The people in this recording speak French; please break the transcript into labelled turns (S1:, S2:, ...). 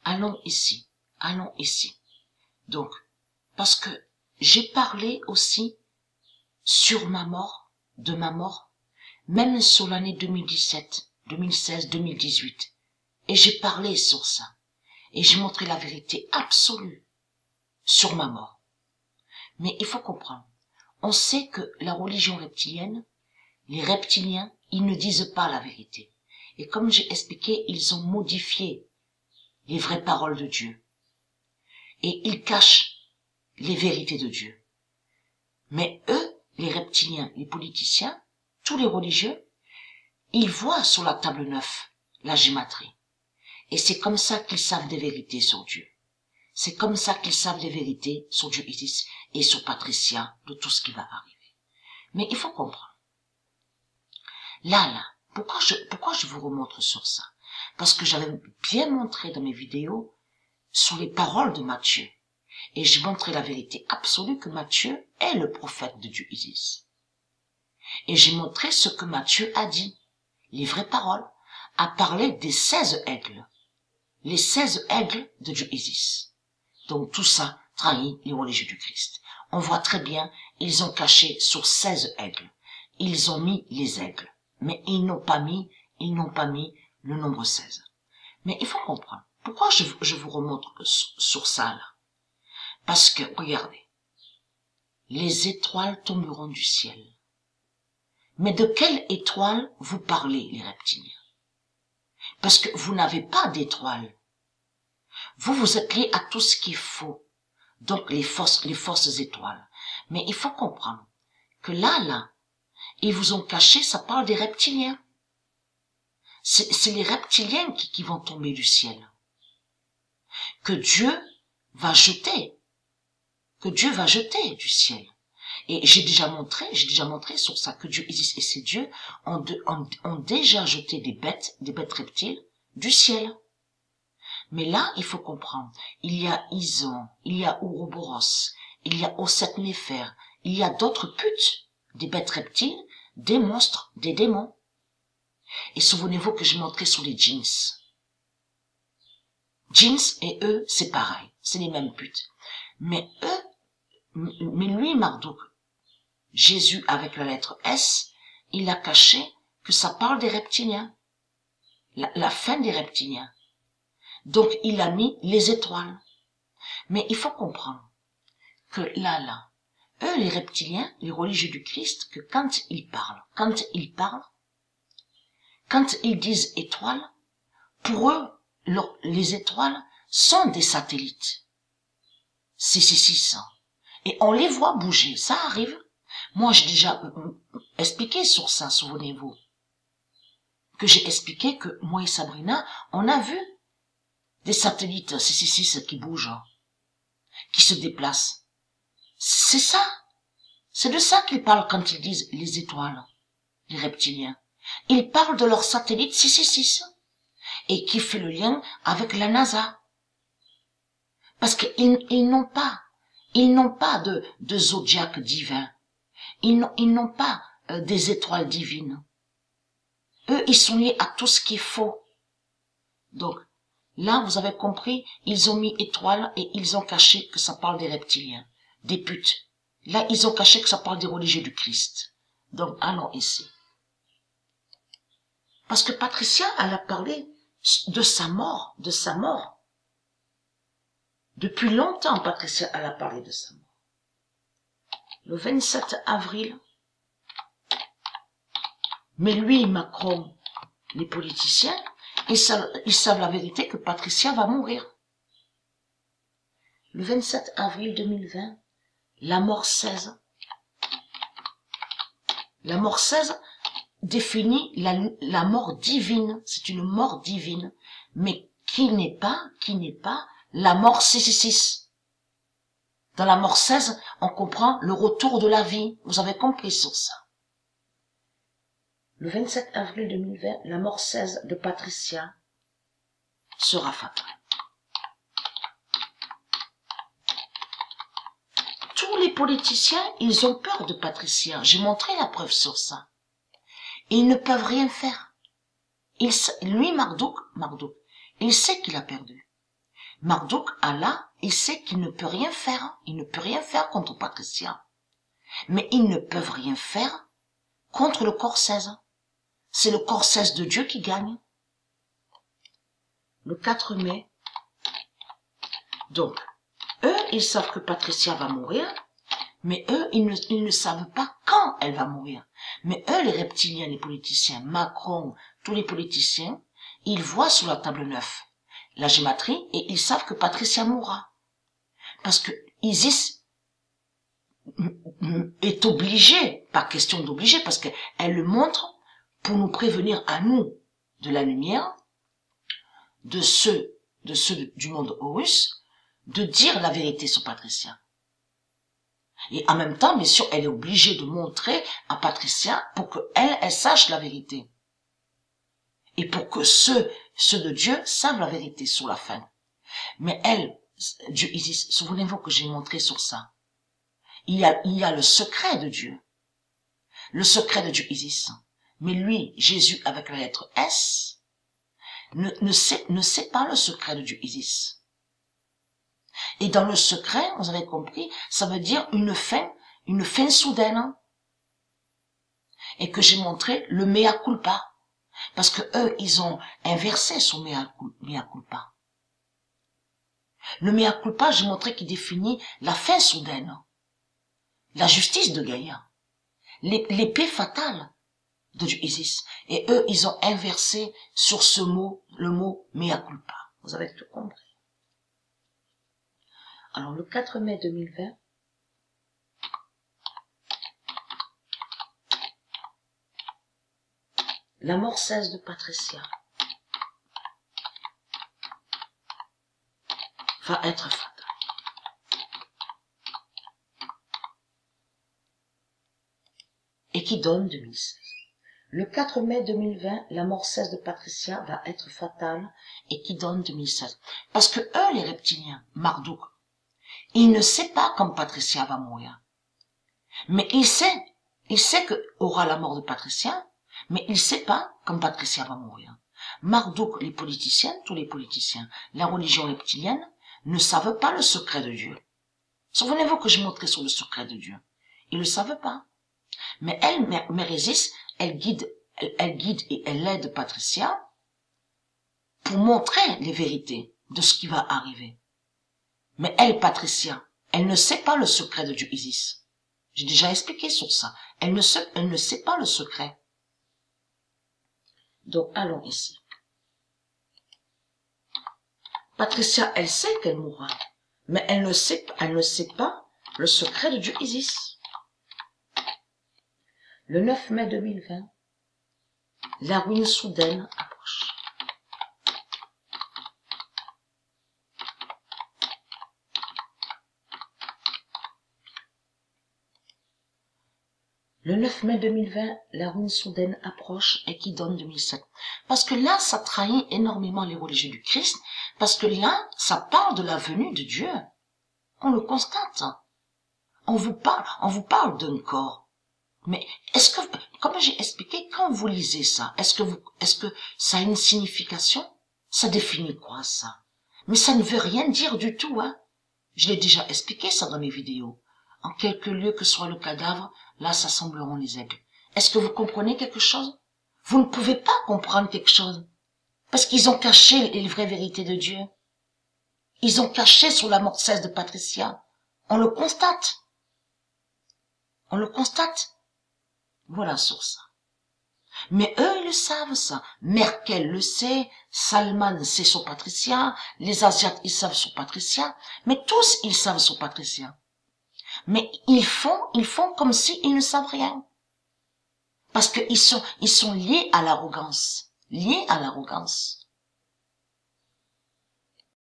S1: allons ici, allons ici. Donc, parce que j'ai parlé aussi sur ma mort, de ma mort, même sur l'année 2017, 2016, 2018. Et j'ai parlé sur ça. Et j'ai montré la vérité absolue sur ma mort. Mais il faut comprendre. On sait que la religion reptilienne, les reptiliens, ils ne disent pas la vérité. Et comme j'ai expliqué, ils ont modifié les vraies paroles de Dieu. Et ils cachent les vérités de Dieu. Mais eux, les reptiliens, les politiciens, tous les religieux, ils voient sur la table 9 la gématrie. Et c'est comme ça qu'ils savent des vérités sur Dieu. C'est comme ça qu'ils savent des vérités sur Dieu Isis et sur Patricia, de tout ce qui va arriver. Mais il faut comprendre. Là, pourquoi je vous remontre sur ça? Parce que j'avais bien montré dans mes vidéos sur les paroles de Matthieu. Et j'ai montré la vérité absolue que Matthieu est le prophète de Dieu Isis. Et j'ai montré ce que Matthieu a dit. Les vraies paroles. A parlé des 16 aigles. Les 16 aigles de Dieu Isis. Donc tout ça trahit les religieux du Christ. On voit très bien, ils ont caché sur 16 aigles. Ils ont mis les aigles. Mais ils n'ont pas mis le nombre 16. Mais il faut comprendre. Pourquoi je vous remontre sur ça là? Parce que, regardez, les étoiles tomberont du ciel. Mais de quelle étoile vous parlez, les reptiliens? Parce que vous n'avez pas d'étoiles. Vous êtes liés à tout ce qui est faux. Donc les fausses étoiles. Mais il faut comprendre que là, ils vous ont caché, ça parle des reptiliens. C'est les reptiliens qui vont tomber du ciel. Que Dieu va jeter du ciel. Et j'ai déjà montré sur ça que Dieu Isis et ses dieux ont déjà jeté des bêtes reptiles du ciel. Mais là, il faut comprendre, il y a Ison, il y a Ouroboros, il y a Osset-Néfer, il y a d'autres putes, des bêtes reptiles, des monstres, des démons. Et souvenez-vous que j'ai montré sur les djinns. Djinns et eux, c'est pareil, c'est les mêmes putes. Mais lui, Marduk, Jésus avec la lettre S, il a caché que ça parle des reptiliens. La fin des reptiliens. Donc, il a mis les étoiles. Mais il faut comprendre que là, eux, les reptiliens, les religieux du Christ, que quand ils disent étoiles, pour eux, les étoiles sont des satellites. 666. Et on les voit bouger. Ça arrive. Moi, j'ai déjà expliqué sur ça, souvenez-vous. Que j'ai expliqué que moi et Sabrina, on a vu des satellites 666 qui bougent, qui se déplacent. C'est ça. C'est de ça qu'ils parlent quand ils disent les étoiles, les reptiliens. Ils parlent de leur satellite 666 et qui fait le lien avec la NASA. Parce qu'ils n'ont pas de zodiaque divin. Ils n'ont pas des étoiles divines. Eux, ils sont liés à tout ce qui est faux. Donc, là, vous avez compris, ils ont mis étoiles et ils ont caché que ça parle des reptiliens, des putes. Là, ils ont caché que ça parle des religieux du Christ. Donc, allons ici. Parce que Patricia, elle a parlé de sa mort. Depuis longtemps, Patricia, elle a parlé de sa mort. Le 27 avril, mais lui, Macron, les politiciens, ils savent la vérité que Patricia va mourir. Le 27 avril 2020, la mort 16. La mort 16 définit la mort divine. C'est une mort divine, mais qui n'est pas la mort 666. Dans la mort 16, on comprend le retour de la vie. Vous avez compris sur ça. Le 27 avril 2020, la mort 16 de Patricia sera fatale. Tous les politiciens, ils ont peur de Patricia. J'ai montré la preuve sur ça. Ils ne peuvent rien faire. Lui, Marduk, il sait qu'il a perdu. Marduk, Allah, il sait qu'il ne peut rien faire. Il ne peut rien faire contre Patricia. Mais ils ne peuvent rien faire contre le corps 16. C'est le corps 16 de Dieu qui gagne. Le 4 mai. Donc, eux, ils savent que Patricia va mourir, mais eux, ils ne savent pas quand elle va mourir. Mais eux, les reptiliens, les politiciens, Macron, tous les politiciens, ils voient sur la table 9 la gématrie et ils savent que Patricia mourra. Parce que Isis est obligée, pas question d'obliger, parce qu'elle le montre pour nous prévenir à nous de la lumière, de ceux du monde Horus, de dire la vérité sur Patricia. Et en même temps, bien sûr, elle est obligée de montrer à Patricia pour qu'elle sache la vérité. Et pour que ceux de Dieu savent la vérité sur la fin. Mais elle, Dieu Isis, souvenez-vous que j'ai montré sur ça. Il y a le secret de Dieu. Le secret de Dieu Isis. Mais lui, Jésus, avec la lettre S, ne sait pas le secret de Dieu Isis. Et dans le secret, vous avez compris, ça veut dire une fin soudaine. Et que j'ai montré le mea culpa. Parce que eux, ils ont inversé son mea culpa. Le mea culpa, j'ai montré qu'il définit la fin soudaine. La justice de Gaïa. L'épée fatale de Dieu Isis. Et eux, ils ont inversé sur ce mot, le mot mea culpa. Vous avez tout compris. Alors, le 4 mai 2020, la mort 16 de Patricia va être fatale. Et qui donne 2016. Le 4 mai 2020, la mort 16 de Patricia va être fatale et qui donne 2016. Parce que eux, les reptiliens, Marduk, il ne sait pas quand Patricia va mourir. Mais il sait que aura la mort de Patricia, mais il sait pas quand Patricia va mourir. Marduk, les politiciens, tous les politiciens, la religion reptilienne, ne savent pas le secret de Dieu. Souvenez-vous que je montrais sur le secret de Dieu. Ils ne le savent pas. Mais elle, Mère Isis, elle guide et elle aide Patricia pour montrer les vérités de ce qui va arriver. Mais elle, Patricia, elle ne sait pas le secret de Dieu Isis. J'ai déjà expliqué sur ça. Elle ne sait pas le secret. Donc, allons ici. Patricia, elle sait qu'elle mourra, mais elle ne sait pas le secret de Dieu Isis. Le 9 mai 2020, la ruine soudaine approche. Le 9 mai 2020, la ruine soudaine approche et qui donne 2007. Parce que là, ça trahit énormément les religieux du Christ, parce que là, ça parle de la venue de Dieu. On le constate. On vous parle d'un corps. Mais est-ce que, comme j'ai expliqué, quand vous lisez ça, est-ce que ça a une signification? Ça définit quoi, ça? Mais ça ne veut rien dire du tout, hein. Je l'ai déjà expliqué ça dans mes vidéos. En quelque lieu que soit le cadavre, là s'assembleront les aigles. Est-ce que vous comprenez quelque chose? Vous ne pouvez pas comprendre quelque chose. Parce qu'ils ont caché les vraies vérités de Dieu. Ils ont caché sur la mort 16 de Patricia. On le constate. On le constate. Voilà sur ça. Mais eux, ils le savent, ça. Merkel le sait, Salman sait sur Patricia, les Asiates, ils savent sur Patricia, mais tous, ils savent sur Patricia. Mais ils font comme s'ils ne savent rien. Parce qu'ils sont liés à l'arrogance. Liés à l'arrogance.